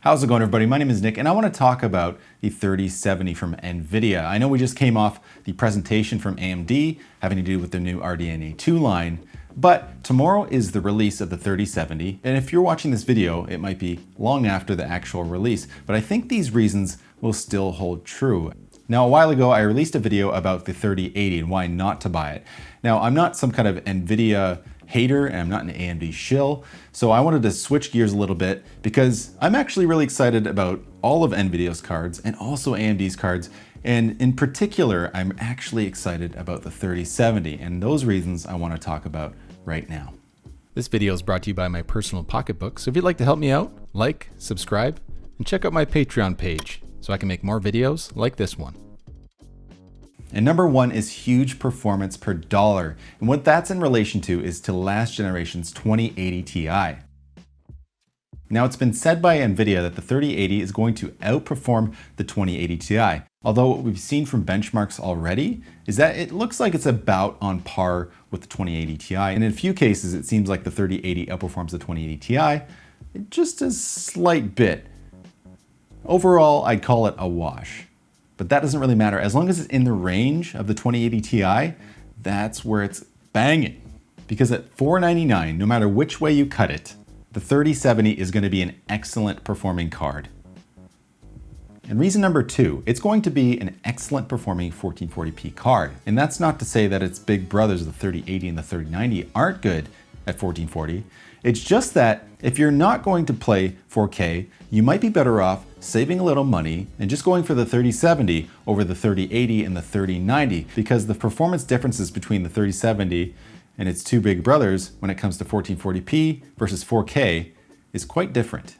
How's it going, everybody? My name is Nick and I want to talk about the 3070 from NVIDIA. I know we just came off the presentation from AMD having to do with the new RDNA 2 line, but tomorrow is the release of the 3070, and if you're watching this video, it might be long after the actual release, but I think these reasons will still hold true. Now, a while ago, I released a video about the 3080 and why not to buy it. Now, I'm not some kind of NVIDIA hater and I'm not an AMD shill, so I wanted to switch gears a little bit because I'm actually really excited about all of NVIDIA's cards and also AMD's cards, and in particular, I'm actually excited about the 3070, and those reasons I want to talk about right now. This video is brought to you by my personal pocketbook, so if you'd like to help me out, like, subscribe, and check out my Patreon page so I can make more videos like this one. And number one is huge performance per dollar. And what that's in relation to is to last generation's 2080 Ti. Now, it's been said by NVIDIA that the 3080 is going to outperform the 2080 Ti. Although what we've seen from benchmarks already is that it looks like it's about on par with the 2080 Ti. And in a few cases, it seems like the 3080 outperforms the 2080 Ti just a slight bit. Overall, I'd call it a wash. But that doesn't really matter. As long as it's in the range of the 2080 Ti, that's where it's banging. Because at $499, no matter which way you cut it, the 3070 is going to be an excellent performing card. And reason number two, it's going to be an excellent performing 1440p card. And that's not to say that its big brothers, the 3080 and the 3090, aren't good at 1440. It's just that if you're not going to play 4K, you might be better off saving a little money and just going for the 3070 over the 3080 and the 3090, because the performance differences between the 3070 and its two big brothers when it comes to 1440p versus 4K is quite different.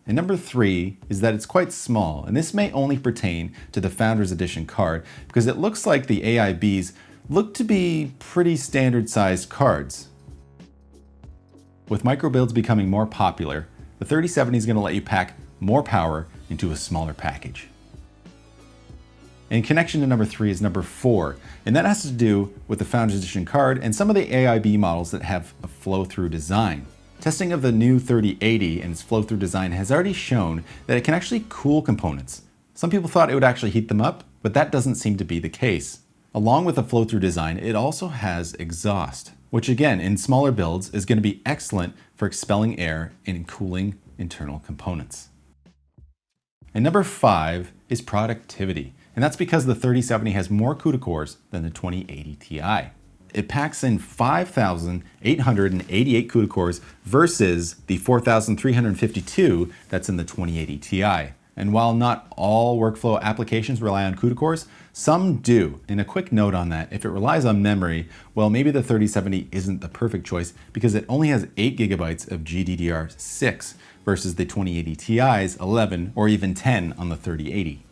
And number three is that it's quite small, and this may only pertain to the Founders Edition card because it looks like the AIBs look to be pretty standard sized cards. With micro builds becoming more popular, the 3070 is going to let you pack more power into a smaller package. And connection to number three is number four, and that has to do with the Founders Edition card and some of the AIB models that have a flow-through design. Testing of the new 3080 and its flow-through design has already shown that it can actually cool components. Some people thought it would actually heat them up, but that doesn't seem to be the case. Along with the flow-through design, it also has exhaust, which again, in smaller builds, is going to be excellent for expelling air and cooling internal components. And number five is productivity. And that's because the 3070 has more CUDA cores than the 2080 Ti. It packs in 5,888 CUDA cores versus the 4,352 that's in the 2080 Ti. And while not all workflow applications rely on CUDA cores, some do. And a quick note on that, if it relies on memory, well, maybe the 3070 isn't the perfect choice because it only has 8 gigabytes of GDDR6 versus the 2080 Ti's 11 or even 10 on the 3080.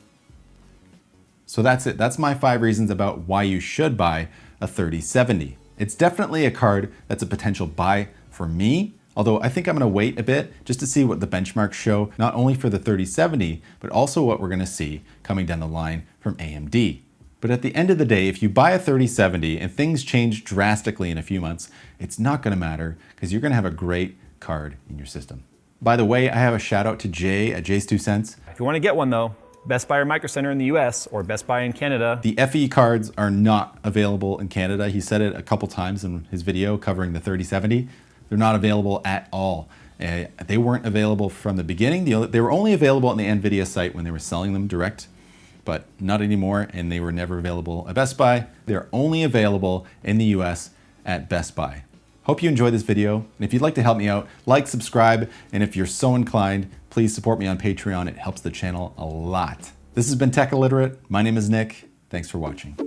So that's it. That's my 5 reasons about why you should buy a 3070. It's definitely a card that's a potential buy for me, although I think I'm going to wait a bit just to see what the benchmarks show, not only for the 3070, but also what we're going to see coming down the line from AMD. But at the end of the day, if you buy a 3070 and things change drastically in a few months, it's not going to matter because you're going to have a great card in your system. By the way, I have a shout out to Jay at Jay's 2 Cents. If you want to get one though, Best Buy or Micro Center in the US or Best Buy in Canada. The FE cards are not available in Canada. He said it a couple times in his video covering the 3070. They're not available at all. They weren't available from the beginning. They were only available on the NVIDIA site when they were selling them direct, but not anymore, and they were never available at Best Buy. They're only available in the US at Best Buy. Hope you enjoyed this video, and if you'd like to help me out, like, subscribe, and if you're so inclined, please support me on Patreon. It helps the channel a lot. This has been Tech Illiterate. My name is Nick. Thanks for watching.